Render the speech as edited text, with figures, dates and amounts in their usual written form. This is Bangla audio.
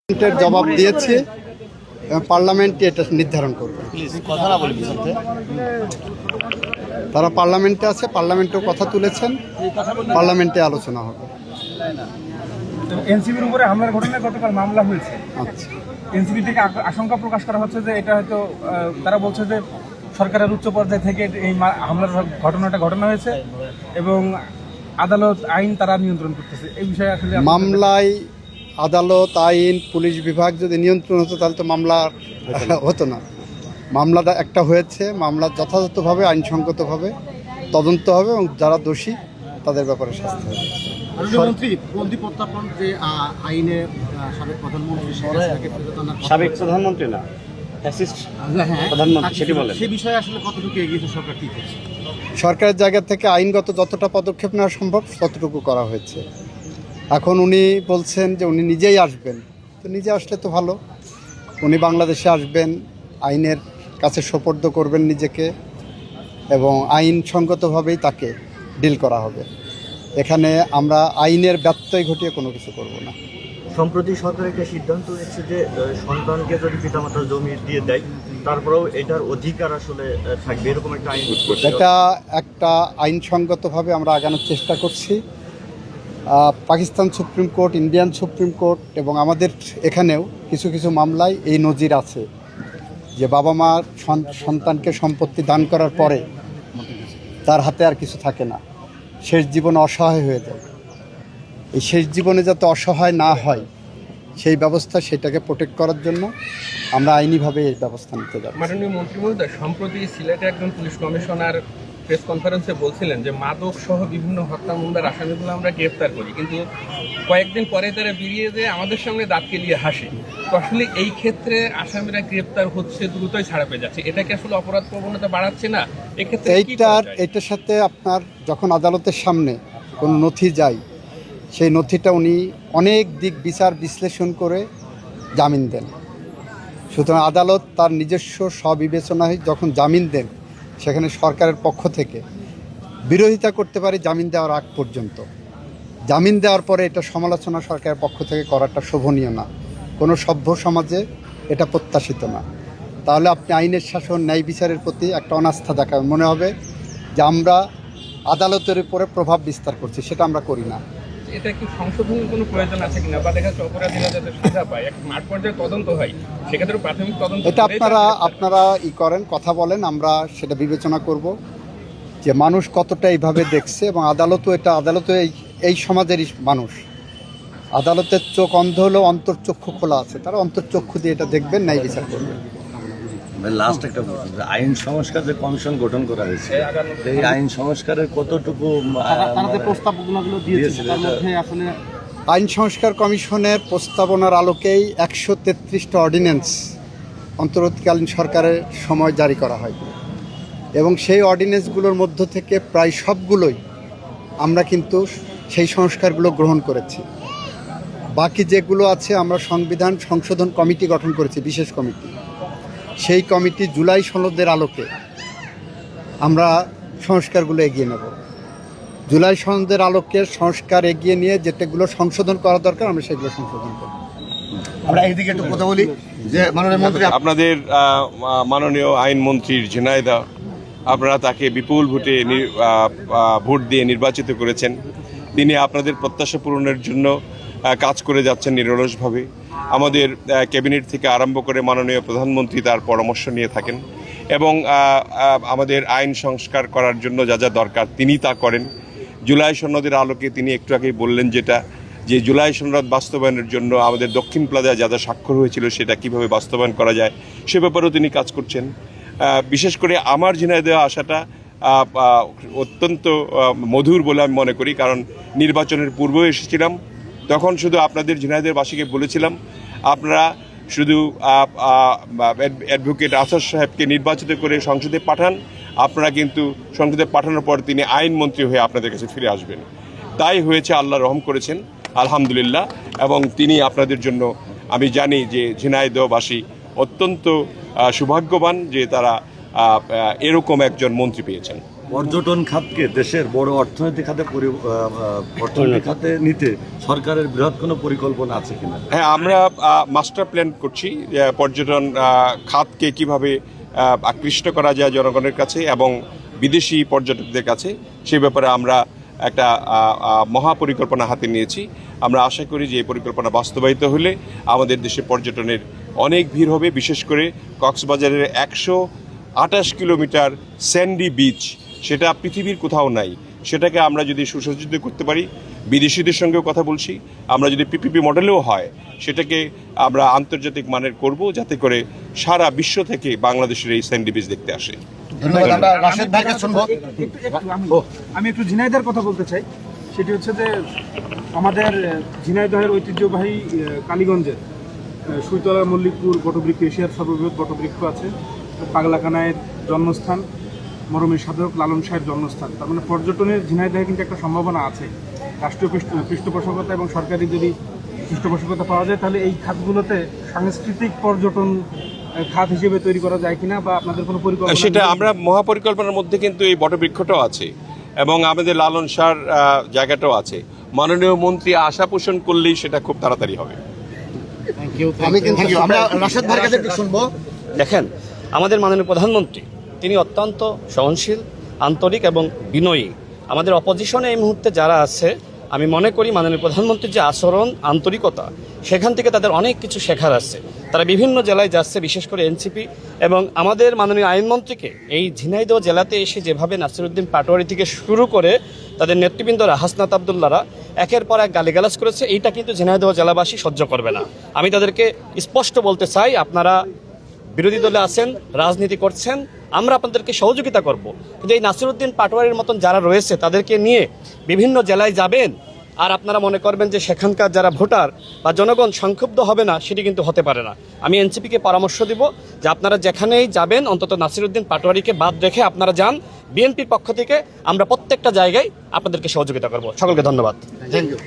পার্লামেন্টের জবাব দিয়েছে এবং পার্লামেন্টে এটা নির্ধারণ করবে। তারা পার্লামেন্টে আছে, পার্লামেন্টেও কথা তুলেছেন, পার্লামেন্টে আলোচনা হবে। এনসিপির উপরে হামলার ঘটনায় গতকাল মামলা হয়েছে। আচ্ছা, এনসিপি থেকে আশঙ্কা প্রকাশ করা হচ্ছে যে এটা হয়তো তারা বলছে যে সরকারের উচ্চ পর্যায় থেকে এই হামলার ঘটনা হয়েছে এবং আদালত আইন তারা নিয়ন্ত্রণ করতেছে। এই বিষয়ে আসলে মামলায় আদালত, আইন, পুলিশ বিভাগ যদি নিয়ন্ত্রণ হতো তাহলে তো মামলা হতো না। মামলাটা একটা হয়েছে, মামলা যথাযথভাবে আইনসঙ্গতভাবে তদন্ত হবে এবং যারা দোষী তাদের ব্যাপারে শাস্তি হবে। বন্দি প্রত্যাপন যে আইনে সাবেক প্রধানমন্ত্রী সাবেক প্রধানমন্ত্রী না, প্রধানমন্ত্রী সেটি বলেন। সে বিষয়ে আসলে কতটুকু এগিয়েছে সরকার, কি করছে? সরকারের জায়গা থেকে আইনগত যতটা পদক্ষেপ নেওয়া সম্ভব ততটুকু করা হয়েছে। এখন উনি বলছেন যে উনি নিজেই আসবেন, তো নিজে আসলে তো ভালো। উনি বাংলাদেশে আসবেন, আইনের কাছে সোপর্দ করবেন নিজেকে এবং আইনসঙ্গতভাবেই তাকে ডিল করা হবে। এখানে আমরা আইনের ব্যত্যয় ঘটিয়ে কোনো কিছু করব না। সম্প্রতি সরকার একটা সিদ্ধান্ত নিচ্ছে যে সন্তানকে যদি পিতামাতার জমি দিয়ে দেয় তারপরেও এটার অধিকার আসলে থাকবে, এরকম একটা আইন করছে। এটা একটা আইনসঙ্গতভাবে আমরা আগানোর চেষ্টা করছি। Pakistan supreme court, Indian supreme court এবং আমাদের এখানেও কিছু কিছু মামলায় এই নজির আছে যে বাবা মা সন্তানকে সম্পত্তি দান করার পরে তার হাতে আর কিছু থাকে না, শেষ জীবনে অসহায় হয়ে যায়। এই শেষ জীবনে যাতে অসহায় না হয় সেই ব্যবস্থা, সেটাকে প্রোটেক্ট করার জন্য আমরা আইনিভাবে এই ব্যবস্থা নিতে যাব। মাননীয় মন্ত্রী মহোদয়, সম্প্রতি সিলেটে একজন পুলিশ কমিশনার প্রেস কনফারেন্সে বলছিলেন যে মাদক সহ বিভিন্ন হত্যা মামলার আসামিগুলো আমরা গ্রেফতার করি, কিন্তু কয়েকদিন পরে তারা বেরিয়ে যেয়ে আমাদের সামনে দাঁত কেলিয়ে হাসে। তো আসলে এই ক্ষেত্রে আসামিরা গ্রেফতার হচ্ছে, দ্রুতই ছাড়া পেয়ে যাচ্ছে, এটা কি আসলে অপরাধ প্রবণতা বাড়াচ্ছে না? এক্ষেত্রে এইটার সাথে আপনার যখন আদালতের সামনে কোনো নথি যায়, সেই নথিটা উনি অনেক দিক বিচার বিশ্লেষণ করে জামিন দেন। সুতরাং আদালত তার নিজস্ব স্ববিবেচনায় যখন জামিন দেন, সেখানে সরকারের পক্ষ থেকে বিরোধিতা করতে পারে জামিন দেওয়ার আগ পর্যন্ত। জামিন দেওয়ার পরে এটা সমালোচনা সরকারের পক্ষ থেকে করাটা শোভনীয় না, কোনো সভ্য সমাজে এটা প্রত্যাশিত না। তাহলে আপনি আইনের শাসন, ন্যায় বিচারের প্রতি একটা অনাস্থা দেখাবেন, মনে হবে যে আমরা আদালতের উপরে প্রভাব বিস্তার করছি, সেটা আমরা করি না। এটা কি সংশোধনের কোনো প্রয়োজন আছে কিনা, বা দেখা যাচ্ছে অপরাধীরা যাতে সাজা পায়, এক মাঠ পর্যায়ে তদন্ত হয়, সেক্ষেত্রে প্রাথমিক তদন্ত এটা আপনারা করেন, কথা বলেন, আমরা সেটা বিবেচনা করব যে মানুষ কতটা এইভাবে দেখছে এবং আদালতও এই সমাজের মানুষ, আদালতের চোখ অন্ধ হলেও অন্তর্চক্ষু খোলা আছে, তারা অন্তর্চক্ষু দিয়ে এটা দেখবেন, ন্যায় বিচার করবেন। লাস্ট একটা প্রশ্ন, আইন সংস্কার যে কমিশন গঠন করা হয়েছে, এই আইন সংস্কারের কতটুকু তারা যে প্রস্তাবনাগুলো দিয়েছে তার মধ্যে আসলে আইন সংস্কার কমিশনের প্রস্তাবনার আলোকেই 133টা অর্ডিন্যান্স অন্তর্বর্তীকালীন সরকারের সময় জারি করা হয় এবং সেই অর্ডিন্যান্সগুলোর মধ্য থেকে প্রায় সবগুলোই আমরা কিন্তু সেই সংস্কারগুলো গ্রহণ করেছি। বাকি যেগুলো আছে আমরা সংবিধান সংশোধন কমিটি গঠন করেছি, বিশেষ কমিটি। সেই কমিটি জুলাই সনদের আলোকে আমরা সংস্কারগুলো এগিয়ে নেব। জুলাই সনদের আলোকে সংস্কার এগিয়ে নিয়ে যেটাগুলো সংশোধন করা দরকার আমরা সেগুলো সংশোধন করব। আমরা এইদিকে একটু কথা বলি যে মাননীয় মন্ত্রী, আপনাদের মাননীয় আইনমন্ত্রীর ঝিনাইদহ, আপনারা তাকে বিপুল ভোট দিয়ে নির্বাচিত করেছেন। তিনি আপনাদের প্রত্যাশা পূরণের জন্য কাজ করে যাচ্ছেন নিরলসভাবে। আমাদের ক্যাবিনেট থেকে আরম্ভ করে মাননীয় প্রধানমন্ত্রী তার পরামর্শ নিয়ে থাকেন এবং আমাদের আইন সংস্কার করার জন্য যা যা দরকার তিনি তা করেন। জুলাই সনদের আলোকে তিনি একটু আগেই বললেন যে জুলাই সনদ বাস্তবায়নের জন্য আমাদের দক্ষিণ প্লাজায় যা যা স্বাক্ষর হয়েছিল সেটা কিভাবে বাস্তবায়ন করা যায় সে ব্যাপারেও তিনি কাজ করছেন। বিশেষ করে আমার ঝিনাইদহ আসাটা অত্যন্ত মধুর বলে আমি মনে করি, কারণ নির্বাচনের পূর্বেও এসেছিলাম, তখন শুধু আপনাদের ঝিনাইদহবাসীকে বলেছিলাম আপনারা শুধু অ্যাডভোকেট আসাদ সাহেবকে নির্বাচিত করে সংসদে পাঠান, আপনারা কিন্তু সংসদে পাঠানোর পর তিনি আইনমন্ত্রী হয়ে আপনাদের কাছে ফিরে আসবেন। তাই হয়েছে, আল্লাহ রহম করেছেন আলহামদুলিল্লাহ। এবং তিনি আপনাদের জন্য, আমি জানি যে ঝিনাইদহবাসী অত্যন্ত সৌভাগ্যবান যে তারা এরকম একজন মন্ত্রী পেয়েছেন। পর্যটন খাতকে দেশের বড় অর্থনৈতিক অর্থনৈতিক খাতে নিতে সরকারের বৃহৎ কোনো পরিকল্পনা আছে কিনা? হ্যাঁ, আমরা মাস্টার প্ল্যান করছি পর্যটন খাতকে কিভাবে আকৃষ্ট করা যায় জনগণের কাছে এবং বিদেশি পর্যটকদের কাছে, সেই ব্যাপারে আমরা একটা মহাপরিকল্পনা হাতে নিয়েছি। আমরা আশা করি যে এই পরিকল্পনা বাস্তবায়িত হলে আমাদের দেশে পর্যটনের অনেক ভিড় হবে। বিশেষ করে কক্সবাজারের 128 কিলোমিটার স্যান্ডি বিচ, সেটা পৃথিবীর কোথাও নাই। সেটাকে আমরা যদি সুসজ্জিত করতে পারি, বিদেশিদের সঙ্গেও কথা বলছি, আমরা যদি পিপিপি মডেলেও হয় সেটাকে আমরা আন্তর্জাতিক মানের করব, যাতে করে সারা বিশ্ব থেকে বাংলাদেশের এই স্যান্ডি বিচ দেখতে আসে। ধন্যবাদ। আমরা রাশেদ ভাইকে শুনবো। আমি একটু ঝিনাইদহের কথা বলতে চাই। সেটি হচ্ছে যে আমাদের ঝিনাইদহের ঐতিহ্যবাহী কালীগঞ্জের সুইতলা মল্লিকপুর বটবৃক্ষ, এশিয়ার সর্ববৃহৎ বটবৃক্ষ আছে। পাগলাকানায়ের জন্মস্থান, মরমী সাধক লালন শাহের জন্মস্থান। তার মানে পর্যটনের ঝিনাইদহে কিন্তু একটা সম্ভাবনা আছে। রাষ্ট্রীয় পৃষ্ঠপোষকতা এবং সরকারি যদি পৃষ্ঠপোষকতা পাওয়া যায়, তাহলে এই খাতগুলোতে সাংস্কৃতিক পর্যটন খাত হিসেবে তৈরি করা যায় কিনা, বা আপনাদের কোনো পরিকল্পনা? সেটা আমরা মহাপরিকল্পনার মধ্যে কিন্তু এই বটবৃক্ষটাও আছে এবং আমাদের লালন শাহর জায়গাটাও আছে। মাননীয় মন্ত্রী আশা পোষণ করলেই সেটা খুব তাড়াতাড়ি হবে। আমরা রাশেদ ভাইয়ের কাছে একটু শুনবো। দেখেন, আমাদের মাননীয় প্রধানমন্ত্রী তিনি অত্যন্ত সহনশীল, আন্তরিক এবং বিনয়ী। আমাদের অপোজিশনে এই মুহূর্তে যারা আছে, আমি মনে করি মাননীয় প্রধানমন্ত্রীর যে আচরণ, আন্তরিকতা, সেখান থেকে তাদের অনেক কিছু শেখার আছে। তারা বিভিন্ন জেলায় যাচ্ছে, বিশেষ করে এনসিপি এবং আমাদের মাননীয় আইনমন্ত্রীকে এই ঝিনাইদহ জেলাতে এসে যেভাবে নাসিরউদ্দিন পাটোয়ারি থেকে শুরু করে তাদের নেতৃবৃন্দরা, হাসনাত আবদুল্লাহরা একের পর এক গালিগালাজ করেছে, এইটা কিন্তু ঝিনাইদহ জেলাবাসী সহ্য করবে না। আমি তাদেরকে স্পষ্ট বলতে চাই, আপনারা বিরোধী দলে আছেন, রাজনীতি করছেন, আমরা আপনাদেরকে সহযোগিতা করব, কিন্তু এই নাসিরউদ্দিন পাটোয়ারির মতন যারা রয়েছে তাদেরকে নিয়ে বিভিন্ন জেলায় যাবেন আর আপনারা মনে করবেন যে সেখানকার যারা ভোটার বা জনগণ সংক্ষুব্ধ হবে না, সেটি কিন্তু হতে পারে না। আমি এনসিপিকে পরামর্শ দিব যে আপনারা যেখানেই যাবেন অন্তত নাসিরউদ্দিন পাটোয়ারিকে বাদ রেখে আপনারা যান। বিএনপির পক্ষ থেকে আমরা প্রত্যেকটা জায়গায় আপনাদেরকে সহযোগিতা করব। সকলকে ধন্যবাদ। Thank you.